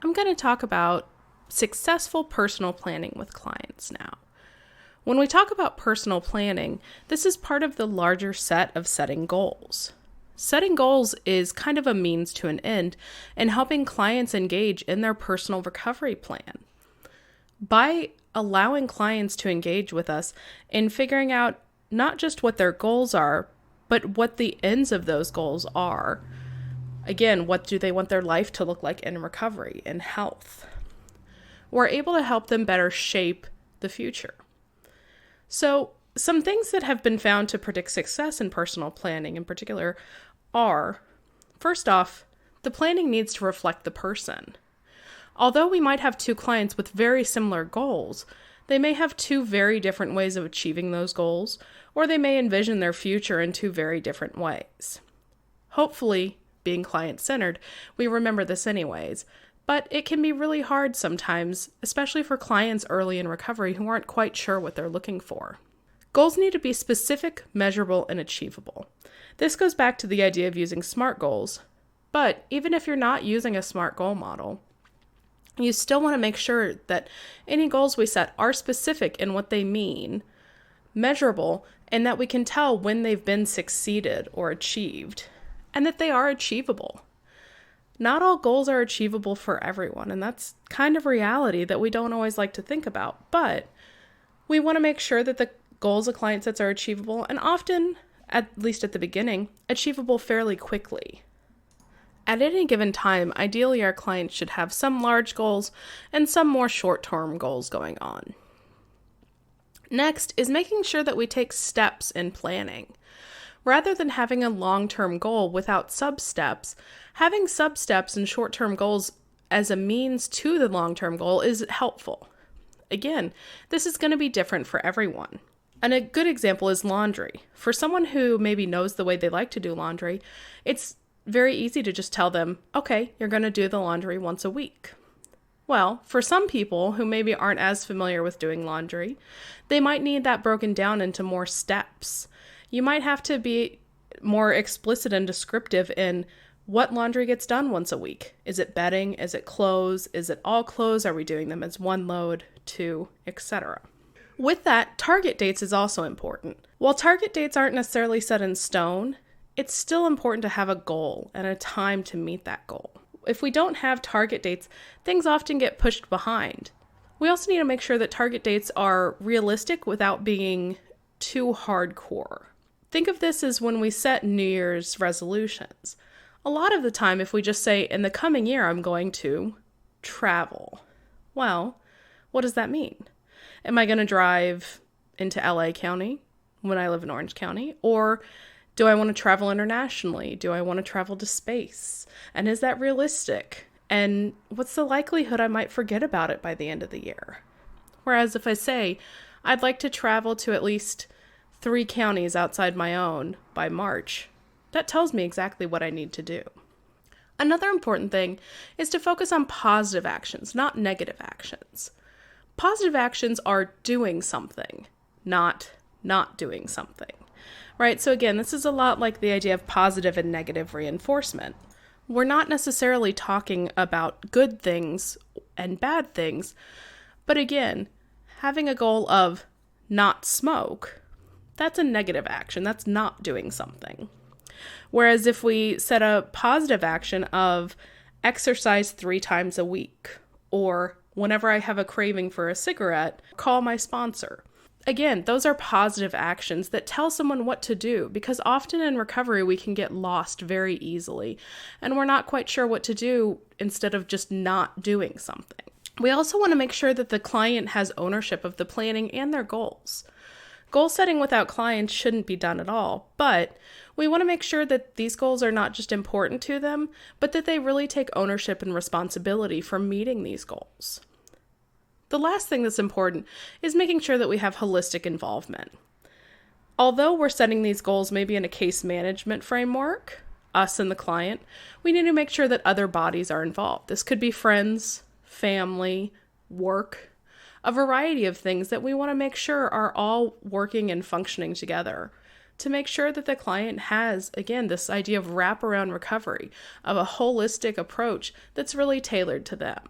I'm going to talk about successful personal planning with clients now. When we talk about personal planning, this is part of the larger set of setting goals. Setting goals is kind of a means to an end in helping clients engage in their personal recovery plan. By allowing clients to engage with us in figuring out not just what their goals are, but what the ends of those goals are. Again, what do they want their life to look like in recovery and health? We're able to help them better shape the future. So, some things that have been found to predict success in personal planning in particular are, first off, the planning needs to reflect the person. Although we might have two clients with very similar goals, they may have two very different ways of achieving those goals, or they may envision their future in two very different ways. Hopefully, being client-centered, we remember this anyways, but it can be really hard sometimes, especially for clients early in recovery who aren't quite sure what they're looking for. Goals need to be specific, measurable, and achievable. This goes back to the idea of using SMART goals, but even if you're not using a SMART goal model, you still want to make sure that any goals we set are specific in what they mean, measurable, and that we can tell when they've been succeeded or achieved, and that they are achievable. Not all goals are achievable for everyone, and that's kind of reality that we don't always like to think about, but we want to make sure that the goals a client sets are achievable, and often, at least at the beginning, achievable fairly quickly. At any given time, ideally our clients should have some large goals and some more short-term goals going on. Next is making sure that we take steps in planning. Rather than having a long-term goal without sub-steps, having sub-steps and short-term goals as a means to the long-term goal is helpful. Again, this is going to be different for everyone. And a good example is laundry. For someone who maybe knows the way they like to do laundry, it's very easy to just tell them, okay, you're going to do the laundry once a week. Well, for some people who maybe aren't as familiar with doing laundry, they might need that broken down into more steps. You might have to be more explicit and descriptive in what laundry gets done once a week. Is it bedding? Is it clothes? Is it all clothes? Are we doing them as one load, two, etc.? With that, target dates is also important. While target dates aren't necessarily set in stone, it's still important to have a goal and a time to meet that goal. If we don't have target dates, things often get pushed behind. We also need to make sure that target dates are realistic without being too hardcore. Think of this as when we set New Year's resolutions. A lot of the time, if we just say, in the coming year, I'm going to travel. Well, what does that mean? Am I going to drive into LA County when I live in Orange County? Or do I want to travel internationally? Do I want to travel to space? And is that realistic? And what's the likelihood I might forget about it by the end of the year? Whereas if I say, I'd like to travel to at least 3 counties outside my own by March, that tells me exactly what I need to do. Another important thing is to focus on positive actions, not negative actions. Positive actions are doing something, not doing something, right? So again, this is a lot like the idea of positive and negative reinforcement. We're not necessarily talking about good things and bad things, but again, having a goal of not smoke, that's a negative action. That's not doing something. Whereas if we set a positive action of exercise 3 times a week, or whenever I have a craving for a cigarette, call my sponsor. Again, those are positive actions that tell someone what to do, because often in recovery we can get lost very easily and we're not quite sure what to do instead of just not doing something. We also want to make sure that the client has ownership of the planning and their goals. Goal setting without clients shouldn't be done at all, but we want to make sure that these goals are not just important to them, but that they really take ownership and responsibility for meeting these goals. The last thing that's important is making sure that we have holistic involvement. Although we're setting these goals maybe in a case management framework, us and the client, we need to make sure that other bodies are involved. This could be friends, family, work, a variety of things that we want to make sure are all working and functioning together to make sure that the client has, again, this idea of wraparound recovery, of a holistic approach that's really tailored to them.